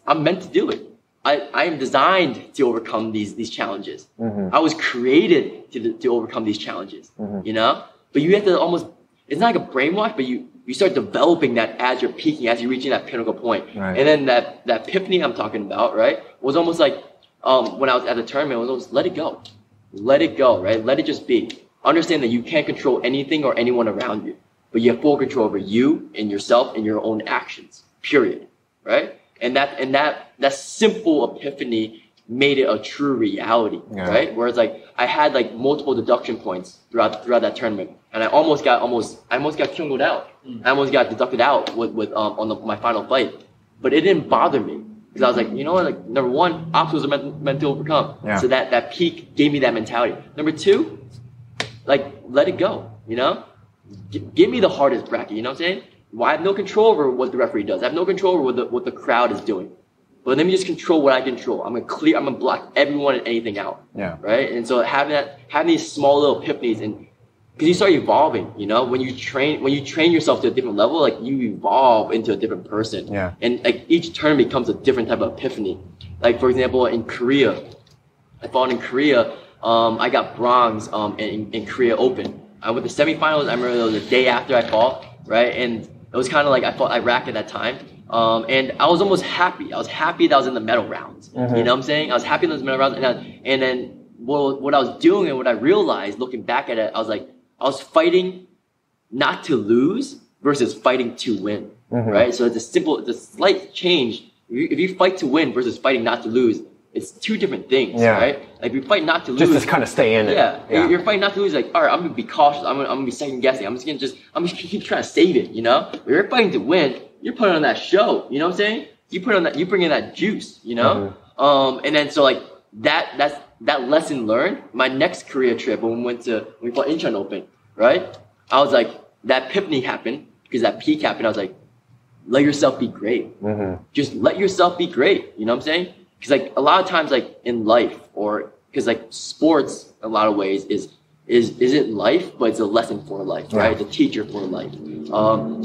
S2: I'm meant to do it. I am designed to overcome these challenges. I was created to overcome these challenges, you know? But you have to almost, it's not like a brainwash, but you start developing that as you're peaking, as you're reaching that pinnacle point. Right. And then that epiphany I'm talking about, right, was almost like, when I was at the tournament, it was almost let it go. Let it go, right? Let it just be. Understand that you can't control anything or anyone around you, but you have full control over you and yourself and your own actions, period, right? And that simple epiphany made it a true reality, right? Whereas like I had like multiple deduction points throughout that tournament, and I almost got TaeKwonDo'd out. I almost got deducted out with on my final fight, but it didn't bother me because I was like, you know what? Like number one, obstacles are meant to overcome. So that peak gave me that mentality. Number two, like let it go. You know, give me the hardest bracket. You know what I'm saying? Well, I have no control over what the referee does. I have no control over what the crowd is doing. But let me just control what I control. I'm gonna block everyone and anything out. Right? And so having these small little epiphanies, and because you start evolving, you know, when you train yourself to a different level, like you evolve into a different person. And like each tournament becomes a different type of epiphany. Like for example, in Korea, I fought in Korea. I got bronze in Korea Open. I went to semifinals. I remember it was the day after I fought, right? And it was kind of like I fought Iraq at that time. And I was almost happy. I was happy that I was in the medal rounds. You know what I'm saying? I was happy in those medal rounds. And then what I was doing and what I realized looking back at it, I was like, I was fighting not to lose versus fighting to win, right? So it's a slight change. If you fight to win versus fighting not to lose, it's two different things, right? Like if you fight not to lose,
S1: just to kind of stay in it.
S2: You're fighting not to lose. Like, all right, I'm gonna be cautious. I'm gonna be second guessing. I'm just gonna keep trying to save it, you know. But you're fighting to win. You're putting on that show, you know what I'm saying? You bring in that juice, you know. And then so like that lesson learned. My next Korea trip when we fought Incheon Open, right? I was like, that epiphany happened because that peak happened. I was like, let yourself be great. Just let yourself be great. You know what I'm saying? because like a lot of times like in life, or because like sports a lot of ways isn't life, but it's a lesson for life, right? It's a teacher for life.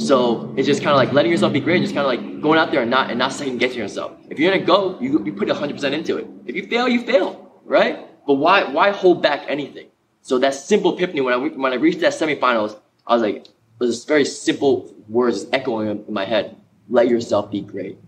S2: So it's just kind of like letting yourself be great, just kind of like going out there and not second guessing yourself. If you're gonna go, you put 100% into it. If you fail, you fail, right? But why hold back anything? So that simple epiphany when I reached that semifinals, I was like, it was very simple words echoing in my head. Let yourself be great.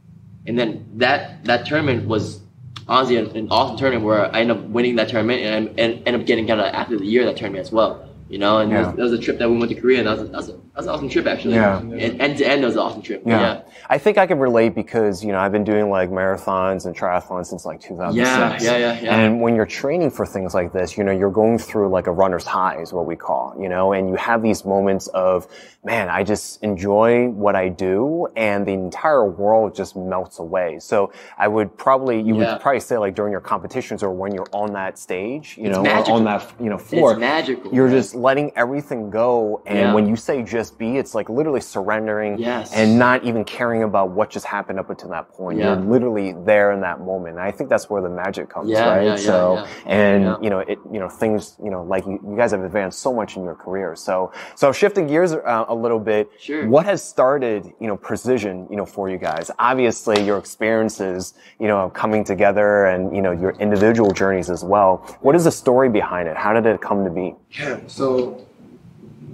S2: And then that tournament was honestly an awesome tournament where I ended up winning that tournament and ended up getting kind of Athlete of the Year that tournament as well. You know, and that was a trip that we went to Korea, and that was an awesome trip actually. Yeah. And end to end, it was an awesome trip. Yeah.
S1: I think I can relate because, you know, I've been doing like marathons and triathlons since like 2006.
S2: Yeah.
S1: And when you're training for things like this, you know, you're going through like a runner's high is what we call, you know, and you have these moments of, man, I just enjoy what I do, and the entire world just melts away. So you would probably say like during your competitions or when you're on that stage, you know, or on that, you know, floor,
S2: it's magical.
S1: You're just letting everything go. And when you say just be, it's like literally surrendering and not even caring about what just happened up until that point. You're literally there in that moment. And I think that's where the magic comes, right? You know, things, you know, like you guys have advanced so much in your career. So shifting gears a little bit, what has started, you know, Precision, you know, for you guys? Obviously your experiences, you know, coming together and, you know, your individual journeys as well. What is the story behind it? How did it come to be?
S3: Yeah, so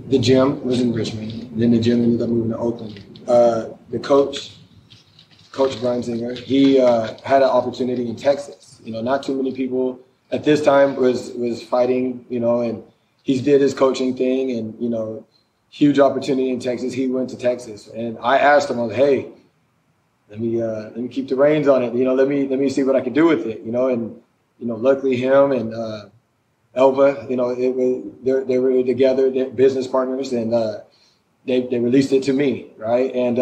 S3: the gym was in Richmond. Then the gym ended up moving to Oakland. The coach Brian Singer, he had an opportunity in Texas. You know, not too many people at this time was fighting, you know, and he did his coaching thing, and, you know, huge opportunity in Texas. He went to Texas, and I asked him, I was, hey, let me keep the reins on it. You know, let me see what I can do with it. You know, and, you know, luckily him and Elva, you know, they were together, they're business partners, and they released it to me, right? And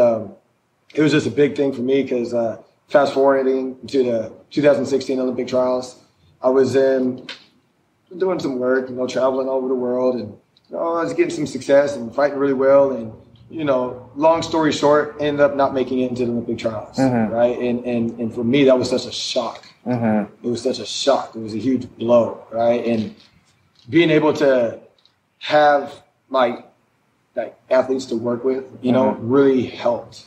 S3: it was just a big thing for me because fast forwarding to the 2016 Olympic trials, I was doing some work, you know, traveling all over the world, and, you know, I was getting some success and fighting really well, and, you know, long story short, ended up not making it into the Olympic trials, right? And for me, that was such a shock. It was such a shock. It was a huge blow, right? And being able to have my athletes to work with, you know, really helped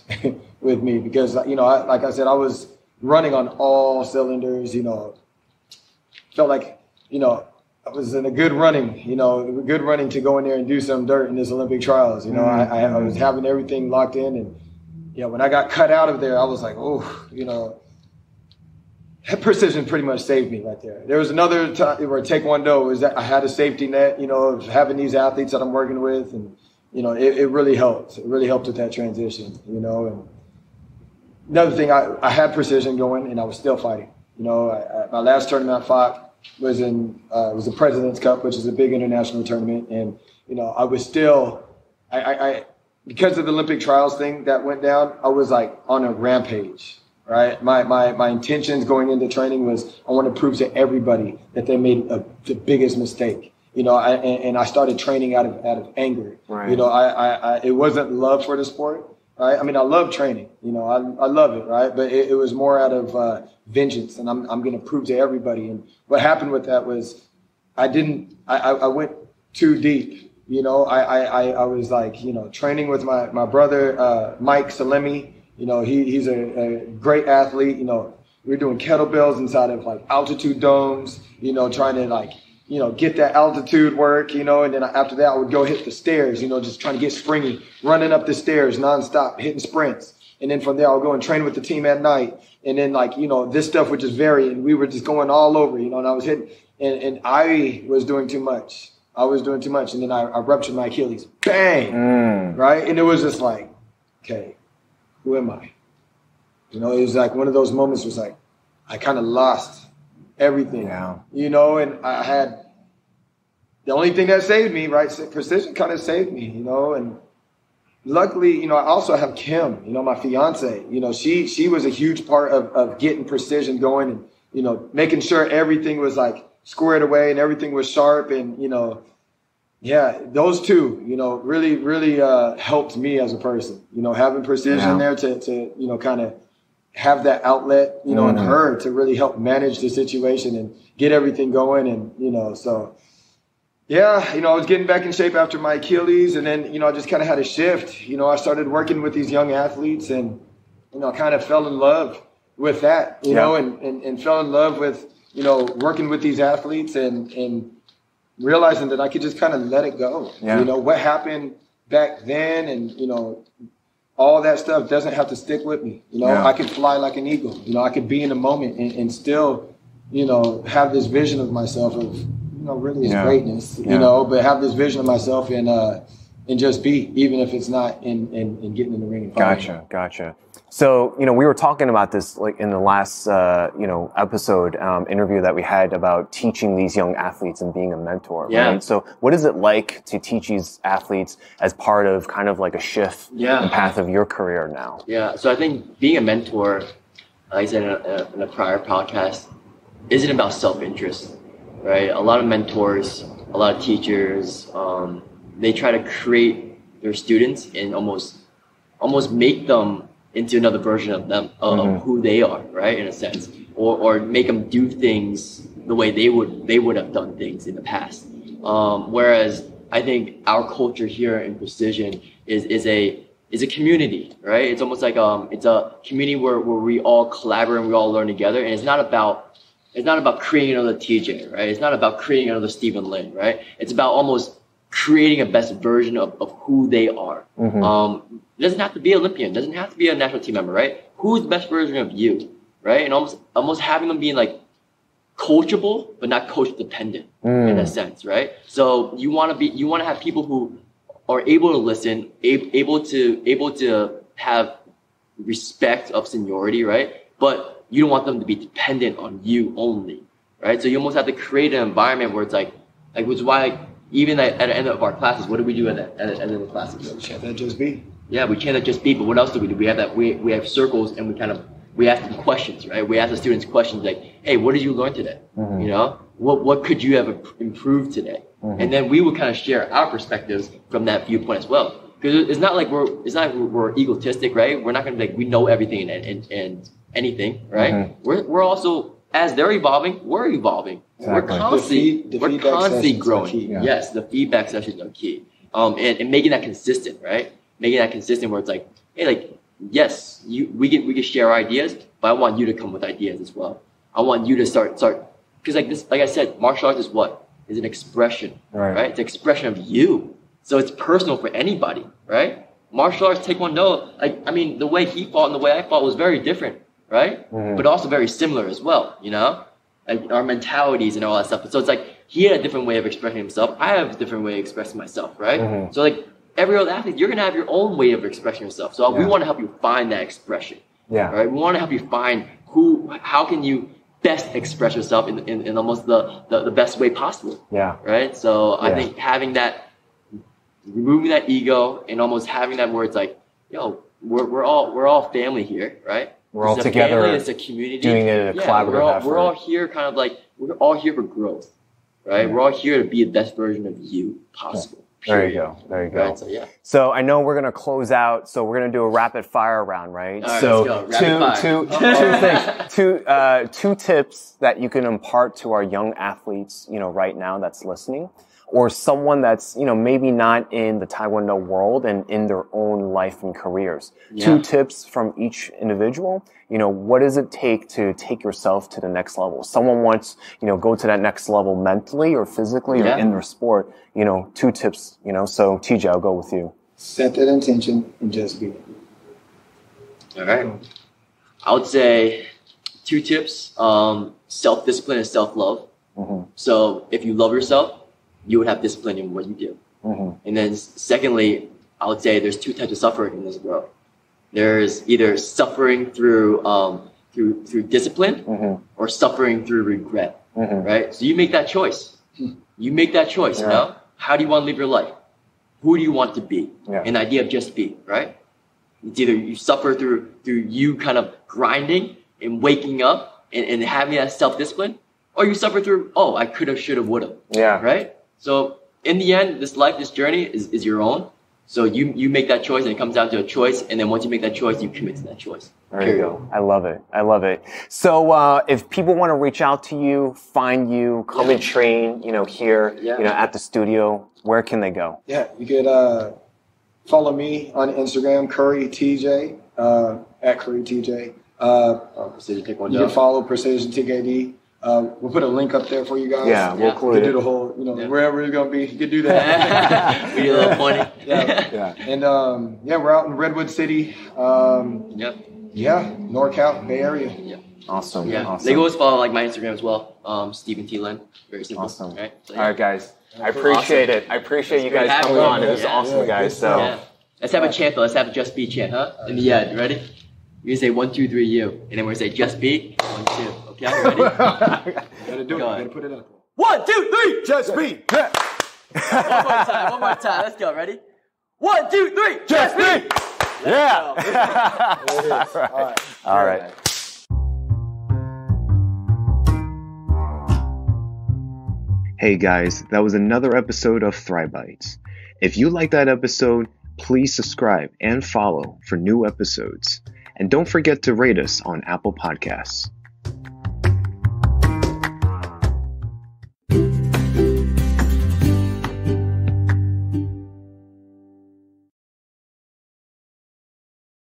S3: with me because, you know, like I said, I was running on all cylinders, you know, felt like, you know, I was in a good running to go in there and do some dirt in this Olympic trials. You know, I was having everything locked in, and, you know, when I got cut out of there, I was like, oh, you know, Precision pretty much saved me right there. There was another time where TaeKwonDo was that I had a safety net, you know, of having these athletes that I'm working with, and, you know, it really helped. It really helped with that transition, you know. And another thing, I had Precision going, and I was still fighting. You know, my last tournament I fought was was the President's Cup, which is a big international tournament, and, you know, I was still, I because of the Olympic trials thing that went down, I was like on a rampage. Right. My intentions going into training was I want to prove to everybody that they made the biggest mistake. You know, and I started training out of anger. Right. You know, it wasn't love for the sport. Right. I mean, I love training. You know, I love it. Right. But it was more out of vengeance, and I'm going to prove to everybody. And what happened with that was I went too deep. You know, I was like, you know, training with my brother Mike Salemi. You know, he's a great athlete. You know, we were doing kettlebells inside of like altitude domes, you know, trying to like, you know, get that altitude work, you know, and then after that I would go hit the stairs, you know, just trying to get springy, running up the stairs nonstop, hitting sprints. And then from there I'll go and train with the team at night. And then, like, you know, this stuff would just vary, and we were just going all over, you know, and I was hitting, and I was doing too much. And then I ruptured my Achilles. Bang! Right? And it was just like, okay, who am I? You know, it was like one of those moments was like, I kind of lost everything, you know, and I had the only thing that saved me, right? Precision kind of saved me, you know, and luckily, you know, I also have Kim, you know, my fiance, you know, she was a huge part of getting Precision going, and, you know, making sure everything was like squared away and everything was sharp, and, you know, yeah, those two, you know, really helped me as a person, you know, having Precision there to, you know, kind of have that outlet, you know, in her to really help manage the situation and get everything going. And, you know, so yeah, you know, I was getting back in shape after my Achilles, and then, you know, I just kind of had a shift. You know, I started working with these young athletes, and, you know, kind of fell in love with that, you know, and fell in love with, you know, working with these athletes and realizing that I could just kind of let it go. Yeah. You know, what happened back then and, you know, all that stuff doesn't have to stick with me. You know, I could fly like an eagle. You know, I could be in the moment and still, you know, have this vision of myself of, you know, really is greatness, you know, but have this vision of myself and just be, even if it's not in getting in the ring. And
S1: Gotcha. So, you know, we were talking about this like in the last, you know, episode interview that we had about teaching these young athletes and being a mentor. Yeah. Right? So what is it like to teach these athletes as part of kind of like a shift in the path of your career now? Yeah.
S2: So I think being a mentor, like I said in a prior podcast, isn't about self-interest, right? A lot of mentors, a lot of teachers, they try to create their students and almost make them into another version of them, of who they are, right? In a sense, or make them do things the way they would have done things in the past. Whereas I think our culture here in Precision is a community, right? It's almost like it's a community where we all collaborate and we all learn together, and it's not about creating another TJ, right? It's not about creating another Stephen Lin, right? It's about almost creating a best version of who they are. It doesn't have to be Olympian, doesn't have to be a national team member, right? Who's the best version of you, right? And almost having them being like coachable, but not coach dependent in a sense, right? So you want to have people who are able to listen, able to have respect of seniority, right? But you don't want them to be dependent on you only, right? So you almost have to create an environment where it's like which is why even at the end of our classes, what do we do at the end of the classes?
S3: Can't that just be?
S2: Yeah, we can't just be, but what else do we do? We have that. We have circles, and we ask them questions, right? We ask the students questions like, "Hey, what did you learn today? You know, what could you have improved today?" And then we would kind of share our perspectives from that viewpoint as well. Because it's not like we're egotistic, right? We're not going to be like we know everything and anything, right? We're also, as they're evolving, we're evolving. Exactly. We're constantly growing. Yes, the feedback sessions are key. And making that consistent, right? Making that consistent where it's like, hey, like, yes, we can share our ideas, but I want you to come with ideas as well. I want you to start because like I said, martial arts is what? Is an expression, right? It's an expression of you. So it's personal for anybody, right? Martial arts, TaeKwonDo, the way he fought and the way I fought was very different, right? But also very similar as well, you know? Like our mentalities and all that stuff. So it's like he had a different way of expressing himself. I have a different way of expressing myself, right? So like every other athlete, you're gonna have your own way of expressing yourself. So we want to help you find that expression. Right? We want to help you find how can you best express yourself in almost the best way possible. Right? So I think having that, removing that ego and almost having that where it's like, yo, we're all family here, right?
S1: We're all together.
S2: Family, it's a community.
S1: Doing it in a collaborative effort.
S2: We're all here we're all here for growth, right? We're all here to be the best version of you possible. Period.
S1: There you go.
S2: Right,
S1: so I know we're going to close out, so we're going to do a rapid fire round, right?
S2: All right,
S1: so
S2: let's go.
S1: two things, two tips that you can impart to our young athletes, you know, right now that's listening, or someone that's, you know, maybe not in the Taekwondo world and in their own life and careers. Two tips from each individual. You know, what does it take to take yourself to the next level? Someone wants, you know, go to that next level mentally or physically or in their sport. You know, two tips, you know. So TJ, I'll go with you.
S3: Set that intention and just be.
S2: All right. I would say two tips, self-discipline and self-love. So if you love yourself, you would have discipline in what you do. And then secondly, I would say there's two types of suffering in this world. There's either suffering through discipline or suffering through regret, right? So you make that choice. You make that choice, you know? How do you want to live your life? Who do you want to be? An idea of just be, right? It's either you suffer through you kind of grinding and waking up and having that self-discipline, or you suffer through, oh, I could have, should have, would have, right? So in the end, this journey is your own. So you make that choice, and it comes down to a choice. And then once you make that choice, you commit to that choice.
S1: There you go. I love it. I love it. So if people want to reach out to you, find you, come and train, here, at the studio, where can they go?
S3: Yeah, you could follow me on Instagram, Curry TJ, at Curry TJ.
S2: Precision TaeKwonDo.
S3: You can follow Precision TKD. We'll put a link up there for you guys.
S1: Yeah, we'll include
S3: you can
S1: it.
S3: do the whole, wherever it's going to be, you can do that.
S2: We do a little pointing.
S3: Yeah. And, we're out in Redwood City. Yeah, NorCal, Bay Area.
S2: Yeah.
S1: Awesome.
S2: Yeah.
S1: Awesome.
S2: They can always follow my Instagram as well. Stephen T. Lin. Very simple.
S1: Awesome.
S2: Right? So,
S1: All right, guys. I appreciate it. I appreciate you guys coming on. It was awesome, guys. So
S2: let's have a chant though. Let's have a just beat chant, huh? In the end, ready? You're gonna say 1, 2, 3, you, and then we're gonna say just beat 1, 2. Okay, ready?
S3: You gotta do it. You gotta put it up.
S2: 1, 2, 3,
S1: just beat.
S2: One more time. Let's go. Ready? 1, 2, 3, just beat.
S1: Yeah. All right. Hey guys, that was another episode of Thrive Bites. If you like that episode, please subscribe and follow for new episodes. And don't forget to rate us on Apple Podcasts.